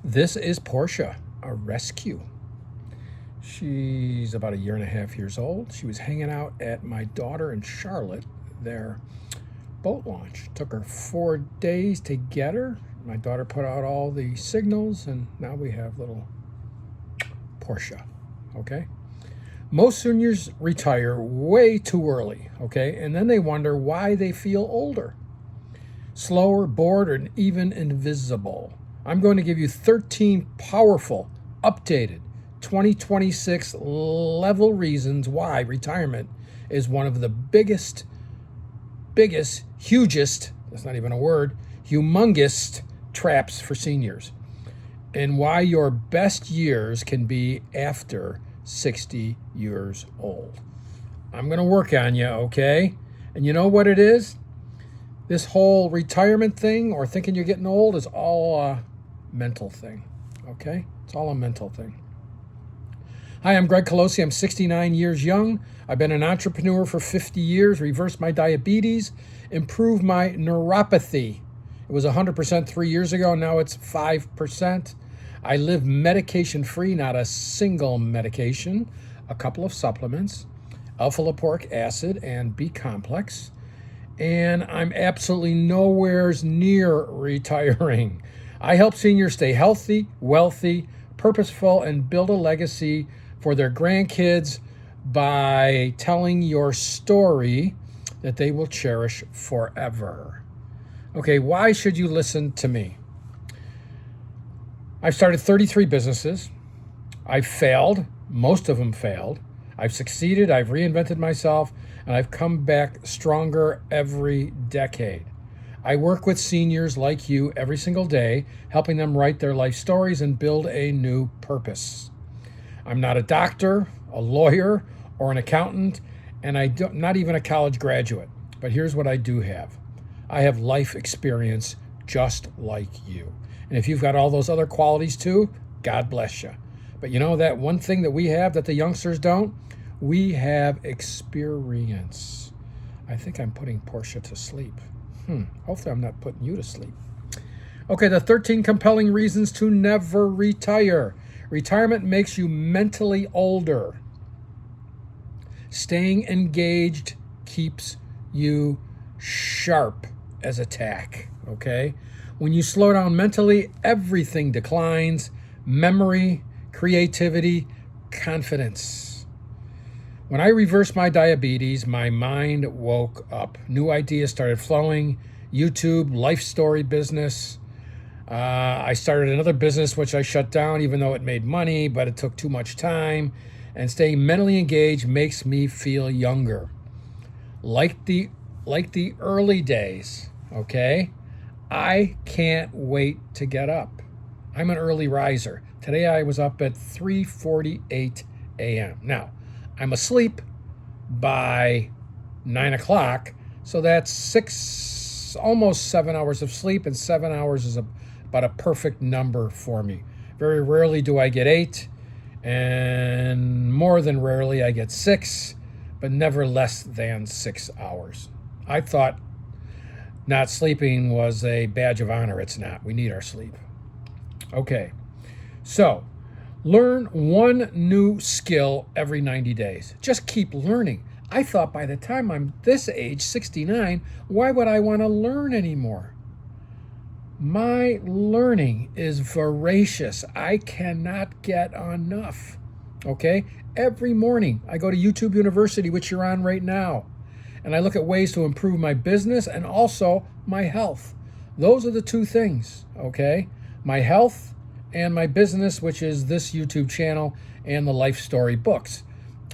This is Portia, a rescue. She's about a year and a half years old. She was hanging out at my daughter and Charlotte, their boat launch. Took her 4 days to get her. My daughter put out all the signals, and now we have little Portia, okay? Most seniors retire way too early, okay? And then they wonder why they feel older, slower, bored, or even invisible. I'm going to give you 13 powerful, updated 2026 level reasons why retirement is one of the biggest, hugest, that's not even a word, humongous traps for seniors, and why your best years can be after 60 years old. I'm going to work on you, okay? And you know what it is? This whole retirement thing or thinking you're getting old is all a mental thing, okay? It's all a mental thing. Hi, I'm Greg Colosi. I'm 69 years young. I've been an entrepreneur for 50 years, reversed my diabetes, improved my neuropathy. It was 100% 3 years ago. Now it's 5%. I live medication-free, not a single medication, a couple of supplements, alpha-lipoic acid and B-complex, and I'm absolutely nowhere near retiring. I help seniors stay healthy, wealthy, purposeful, and build a legacy for their grandkids by telling your story that they will cherish forever. Okay, why should you listen to me? I've started 33 businesses. I've failed. Most of them failed. I've succeeded. I've reinvented myself, and I've come back stronger every decade. I work with seniors like you every single day, helping them write their life stories and build a new purpose. I'm not a doctor, a lawyer, or an accountant, and I'm not even a college graduate. But here's what I do have. I have life experience just like you. And if you've got all those other qualities too, God bless you. But you know that one thing that we have that the youngsters don't? We have experience. I think I'm putting Portia to sleep. Hopefully I'm not putting you to sleep. Okay, the 13 compelling reasons to never retire. Retirement makes you mentally older. Staying engaged keeps you sharp as a tack, okay? When you slow down mentally, everything declines. Memory, creativity, confidence. When I reversed my diabetes, my mind woke up. New ideas started flowing. YouTube, life story business. I started another business which I shut down even though it made money, but it took too much time. And staying mentally engaged makes me feel younger. Like the early days, okay? I can't wait to get up. I'm an early riser. Today I was up at 3:48 a.m. Now, I'm asleep by 9 o'clock, so that's almost 7 hours of sleep, and 7 hours is about a perfect number for me. Very rarely do I get 8, and more than rarely I get 6, but never less than 6 hours. I thought not sleeping was a badge of honor. It's not. We need our sleep. Okay, so learn one new skill every 90 days. Just keep learning. I thought by the time I'm this age, 69, why would I want to learn anymore? My learning is voracious. I cannot get enough. Okay? Every morning I go to YouTube University, which you're on right now, and I look at ways to improve my business and also my health. Those are the two things, okay? My health and my business, which is this YouTube channel and the life story books.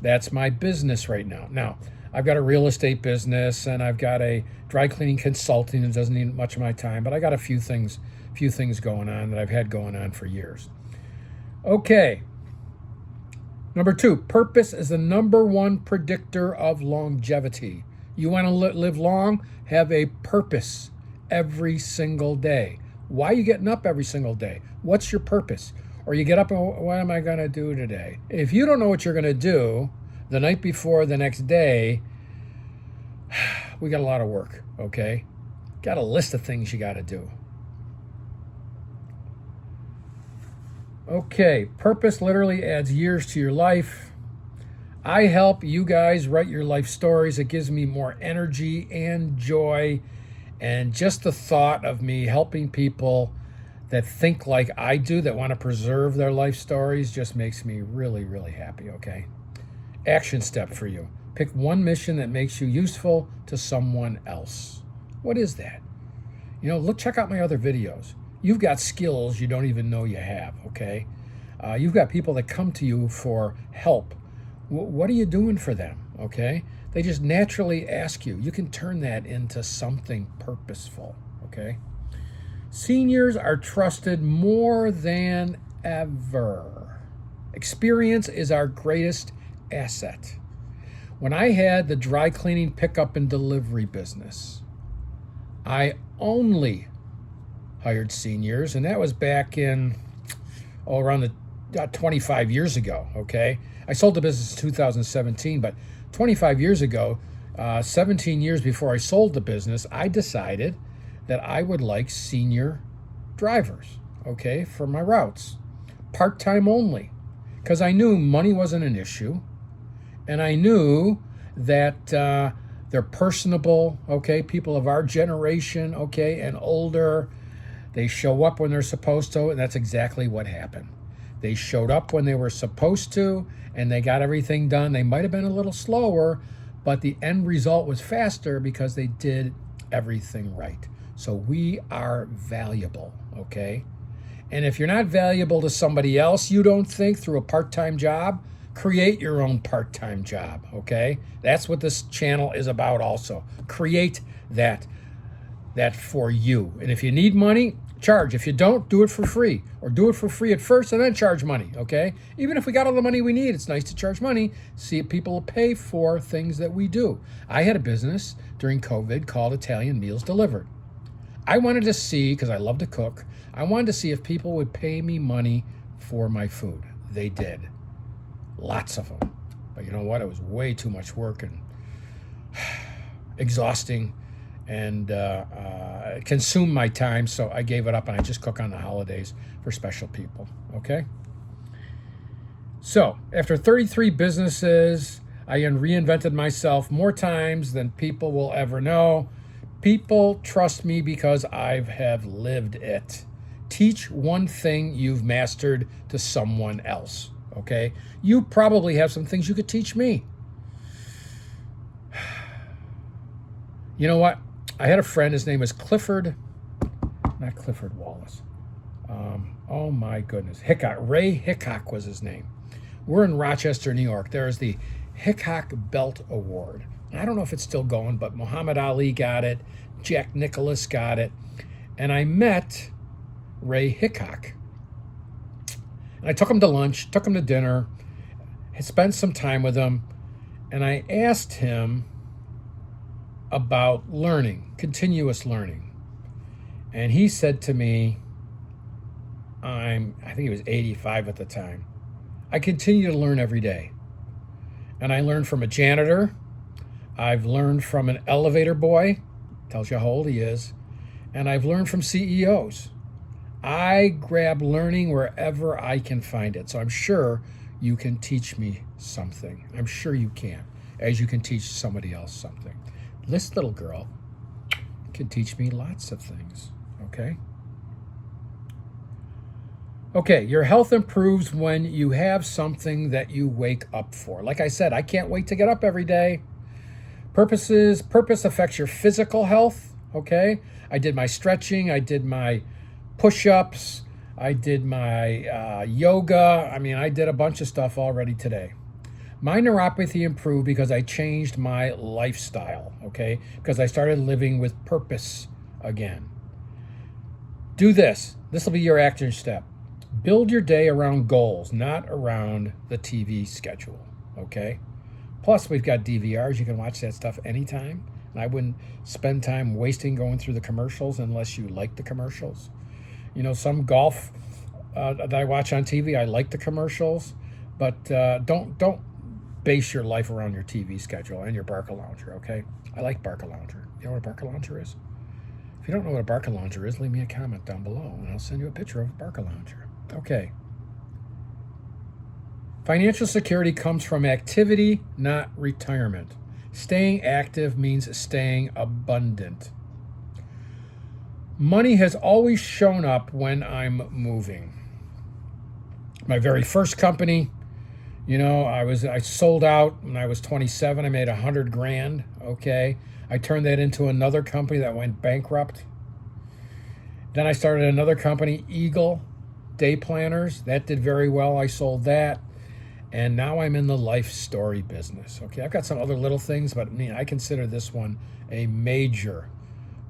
That's my business right now. Now, I've got a real estate business and I've got a dry cleaning consulting that doesn't need much of my time, but I got a few things going on that I've had going on for years. Okay. Number 2, purpose is the number one predictor of longevity. You want to live long? Have a purpose every single day. Why are you getting up every single day? What's your purpose? Or you get up and what am I going to do today? If you don't know what you're going to do the night before the next day, we got a lot of work, okay? Got a list of things you got to do. Okay, purpose literally adds years to your life. I help you guys write your life stories. It gives me more energy and joy. And just the thought of me helping people that think like I do, that want to preserve their life stories, just makes me really, really happy, okay? Action step for you. Pick one mission that makes you useful to someone else. What is that? Look, check out my other videos. You've got skills you don't even know you have, okay? You've got people that come to you for help. What are you doing for them, okay? They just naturally ask you. You can turn that into something purposeful, okay? Seniors are trusted more than ever. Experience is our greatest asset. When I had the dry cleaning pickup and delivery business, I only hired seniors, and that was back in, around 25 years ago, okay? I sold the business in 2017, but 25 years ago, 17 years before I sold the business, I decided that I would like senior drivers, okay, for my routes. Part-time only, because I knew money wasn't an issue, and I knew that they're personable, okay, people of our generation, okay, and older. They show up when they're supposed to, and that's exactly what happened. They showed up when they were supposed to, and they got everything done. They might have been a little slower, but the end result was faster because they did everything right. So we are valuable, okay? And if you're not valuable to somebody else, you don't think, through a part-time job, create your own part-time job, okay? That's what this channel is about also. Create that for you. And if you need money, charge. If you don't, do it for free, or do it for free at first and then charge money, okay? Even if we got all the money we need, it's nice to charge money. See if people will pay for things that we do. I had a business during COVID called Italian Meals Delivered. I wanted to see, because I love to cook, I wanted to see if people would pay me money for my food. They did. Lots of them. But you know what? It was way too much work and exhausting, and it consumed my time, so I gave it up, and I just cook on the holidays for special people, okay? So, after 33 businesses, I reinvented myself more times than people will ever know. People trust me because I have lived it. Teach one thing you've mastered to someone else, okay? You probably have some things you could teach me. You know what? I had a friend, his name was not Clifford Wallace. Oh my goodness. Hickok. Ray Hickok was his name. We're in Rochester, New York. There's the Hickok Belt Award. I don't know if it's still going, but Muhammad Ali got it. Jack Nicklaus got it. And I met Ray Hickok. And I took him to lunch, took him to dinner, spent some time with him, and I asked him about learning, continuous learning. And he said to me, I think he was 85 at the time, I continue to learn every day. And I learned from a janitor. I've learned from an elevator boy, tells you how old he is. And I've learned from CEOs. I grab learning wherever I can find it. So I'm sure you can teach me something. I'm sure you can, as you can teach somebody else something. This little girl can teach me lots of things, okay? Okay, your health improves when you have something that you wake up for. Like I said, I can't wait to get up every day. Purpose affects your physical health, okay? I did my stretching, I did my push-ups, I did my yoga. I did a bunch of stuff already today. My neuropathy improved because I changed my lifestyle, okay? Because I started living with purpose again. Do this. This will be your action step. Build your day around goals, not around the TV schedule, okay? Plus, we've got DVRs. You can watch that stuff anytime. And I wouldn't spend time wasting going through the commercials unless you like the commercials. Some golf that I watch on TV, I like the commercials, but don't base your life around your TV schedule and your Barca Lounger, okay? I like Barca Lounger. You know what a Barca Lounger is? If you don't know what a Barca Lounger is, leave me a comment down below, and I'll send you a picture of a Barca Lounger. Okay. Financial security comes from activity, not retirement. Staying active means staying abundant. Money has always shown up when I'm moving. My very first company, I sold out when I was 27. I made $100,000. Okay. I turned that into another company that went bankrupt. Then I started another company, Eagle Day Planners. That did very well. I sold that. And now I'm in the life story business. Okay. I've got some other little things, but I consider this one a major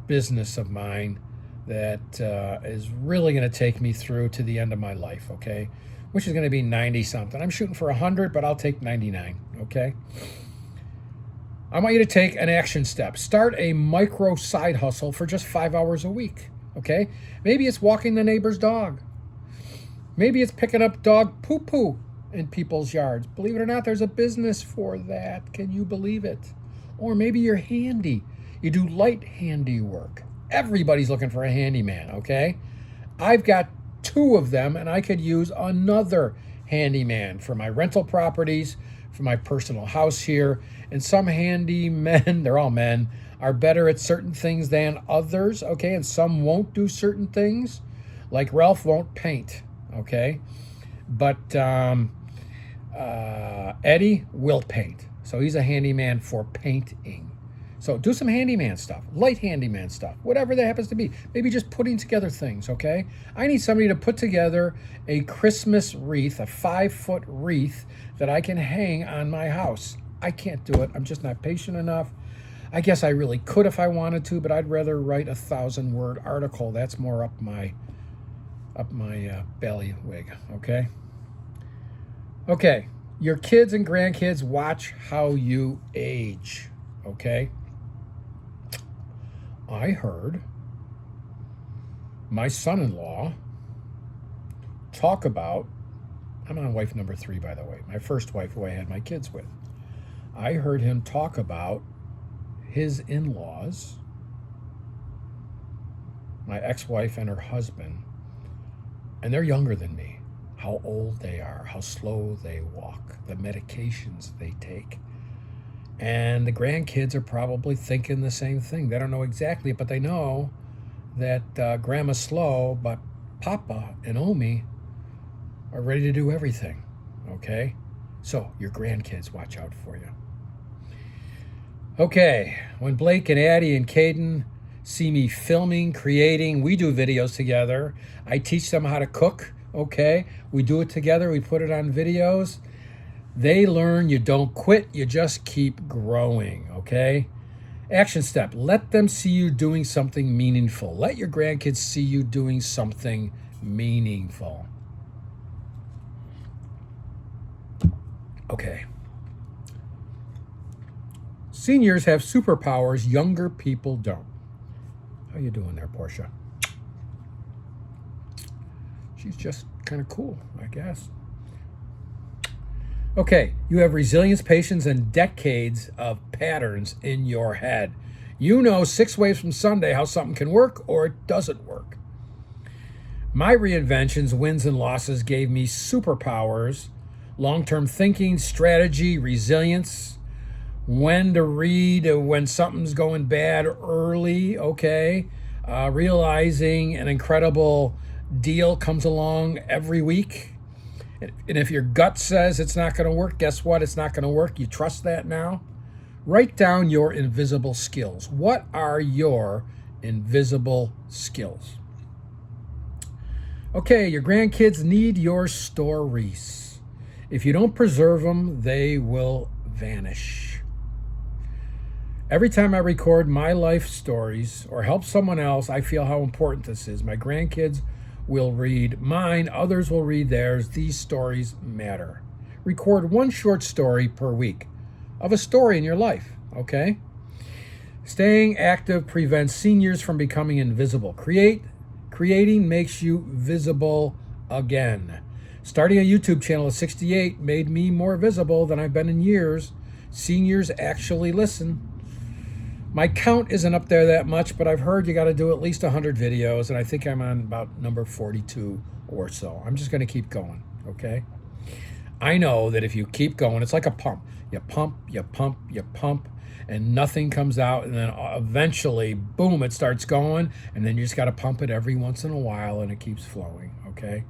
business of mine that is really going to take me through to the end of my life. Okay. Which is going to be 90 something. I'm shooting for 100, but I'll take 99. Okay. I want you to take an action step. Start a micro side hustle for just 5 hours a week. Okay. Maybe it's walking the neighbor's dog. Maybe it's picking up dog poo-poo in people's yards. Believe it or not, there's a business for that. Can you believe it? Or maybe you're handy. You do light handiwork. Everybody's looking for a handyman, okay? I've got 2 of them, and I could use another handyman for my rental properties, for my personal house here. And some handymen, they're all men, are better at certain things than others, okay? And some won't do certain things, like Ralph won't paint, okay? But Eddie will paint. So he's a handyman for painting. So do some handyman stuff, light handyman stuff, whatever that happens to be. Maybe just putting together things, okay? I need somebody to put together a Christmas wreath, a 5-foot wreath that I can hang on my house. I can't do it. I'm just not patient enough. I guess I really could if I wanted to, but I'd rather write a 1,000-word article. That's more up my ballywig, okay? Okay, your kids and grandkids watch how you age, okay? I heard my son-in-law talk about, I'm on wife number 3, by the way, my first wife who I had my kids with. I heard him talk about his in-laws, my ex-wife and her husband, and they're younger than me, how old they are, how slow they walk, the medications they take. And the grandkids are probably thinking the same thing. They don't know exactly, but they know that Grandma's slow, but Papa and Omi are ready to do everything, okay? So your grandkids, watch out for you. Okay, when Blake and Addie and Caden see me filming, creating, we do videos together. I teach them how to cook, okay? We do it together, we put it on videos. They learn, you don't quit, you just keep growing, okay? Action step, let them see you doing something meaningful. Let your grandkids see you doing something meaningful. Okay. Seniors have superpowers younger people don't. How you doing there, Portia? She's just kind of cool, I guess. Okay, you have resilience, patience, and decades of patterns in your head. You know 6 ways from Sunday how something can work or it doesn't work. My reinventions, wins and losses gave me superpowers, long-term thinking, strategy, resilience, when to read when something's going bad early, okay? Realizing an incredible deal comes along every week. And if your gut says it's not going to work, guess what? It's not going to work. You trust that now? Write down your invisible skills. What are your invisible skills? Okay, your grandkids need your stories. If you don't preserve them, they will vanish. Every time I record my life stories or help someone else, I feel how important this is. My grandkids will read mine, others will read theirs. These stories matter. Record 1 short story per week of a story in your life, okay? Staying active prevents seniors from becoming invisible. Creating makes you visible again. Starting a YouTube channel at 68 made me more visible than I've been in years. Seniors actually listen. My count isn't up there that much, but I've heard you got to do at least 100 videos, and I think I'm on about number 42 or so. I'm just going to keep going, okay? I know that if you keep going, it's like a pump. You pump, you pump, you pump, and nothing comes out. And then eventually, boom, it starts going. And then you just got to pump it every once in a while and it keeps flowing, okay?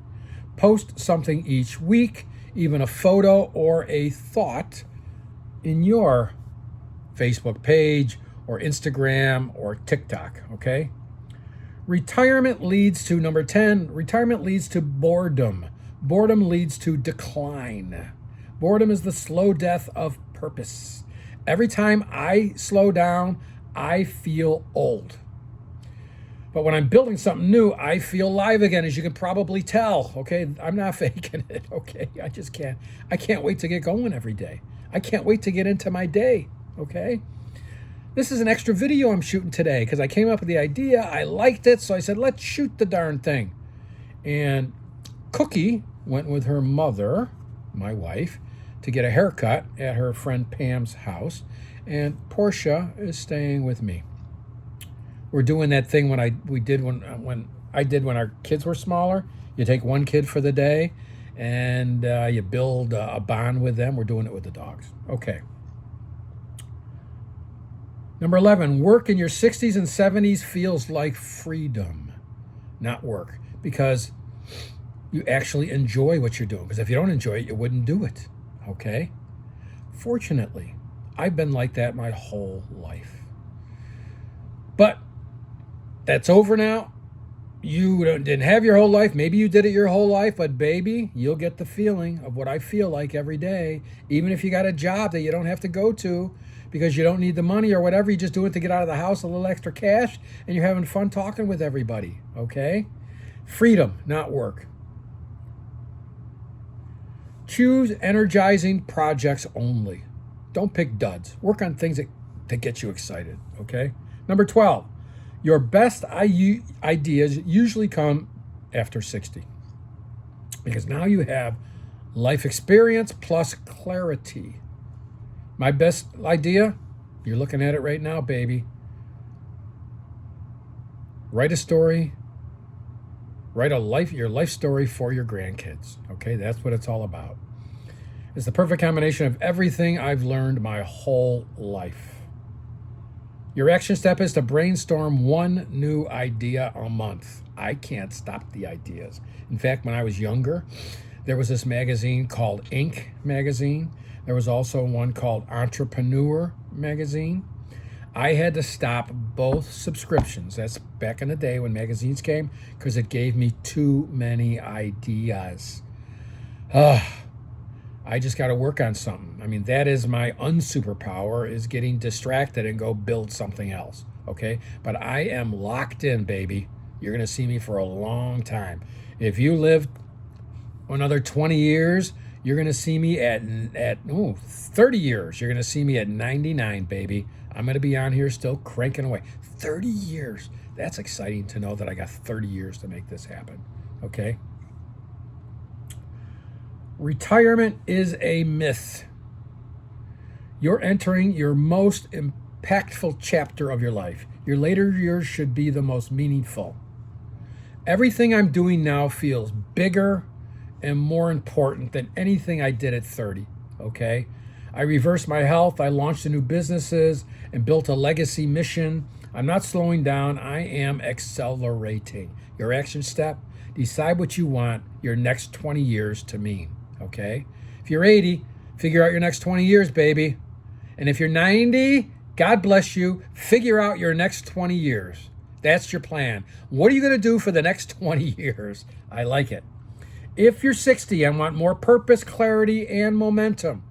Post something each week, even a photo or a thought in your Facebook page or Instagram or TikTok, okay? Retirement leads to, number 10, retirement leads to boredom. Boredom leads to decline. Boredom is the slow death of purpose. Every time I slow down, I feel old. But when I'm building something new, I feel alive again, as you can probably tell, okay? I'm not faking it, okay? I can't wait to get going every day. I can't wait to get into my day, okay? This is an extra video I'm shooting today because I came up with the idea. I liked it, so I said, let's shoot the darn thing. And Cookie went with her mother, my wife, to get a haircut at her friend Pam's house. And Portia is staying with me. We're doing that thing when our kids were smaller. You take one kid for the day and you build a bond with them. We're doing it with the dogs. Okay. Number 11, work in your 60s and 70s feels like freedom, not work, because you actually enjoy what you're doing. Because if you don't enjoy it, you wouldn't do it, okay? Fortunately, I've been like that my whole life. But that's over now. You didn't have your whole life. Maybe you did it your whole life, but baby, you'll get the feeling of what I feel like every day, even if you got a job that you don't have to go to because you don't need the money or whatever. You just do it to get out of the house, a little extra cash, and you're having fun talking with everybody, okay? Freedom, not work. Choose energizing projects only. Don't pick duds. Work on things that get you excited, okay? Number 12, your best ideas usually come after 60 because now you have life experience plus clarity. My best idea, you're looking at it right now, baby. Write a story. Write your life story for your grandkids. Okay, that's what it's all about. It's the perfect combination of everything I've learned my whole life. Your action step is to brainstorm one new idea a month. I can't stop the ideas. In fact, when I was younger, there was this magazine called Inc. magazine. There was also one called Entrepreneur magazine. I had to stop both subscriptions. That's back in the day when magazines came, because it gave me too many ideas. I just got to work on something. I mean, that is my unsuperpower, is getting distracted and go build something else, okay? But I am locked in, baby. You're going to see me for a long time. If you live another 20 years, you're going to see me at 30 years. You're going to see me at 99, baby. I'm going to be on here still cranking away. 30 years. That's exciting to know that I got 30 years to make this happen, okay? Retirement is a myth. You're entering your most impactful chapter of your life. Your later years should be the most meaningful. Everything I'm doing now feels bigger and more important than anything I did at 30, okay? I reversed my health, I launched new businesses, and built a legacy mission. I'm not slowing down, I am accelerating. Your action step, decide what you want your next 20 years to mean, okay? If you're 80, figure out your next 20 years, baby. And if you're 90, God bless you, figure out your next 20 years. That's your plan. What are you gonna do for the next 20 years? I like it. If you're 60 and want more purpose, clarity, and momentum,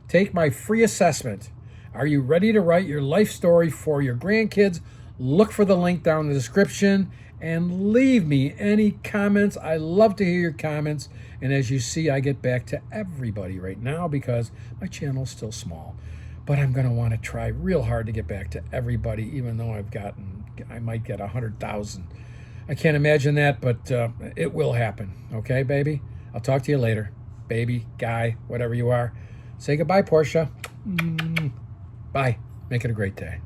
take my free assessment. Are you ready to write your life story for your grandkids? Look for the link down in the description and leave me any comments. I love to hear your comments. And as you see, I get back to everybody right now because my channel's still small. But I'm going to want to try real hard to get back to everybody, even though I might get 100,000. I can't imagine that, but it will happen. Okay, baby? I'll talk to you later. Baby, guy, whatever you are. Say goodbye, Portia. Bye. Make it a great day.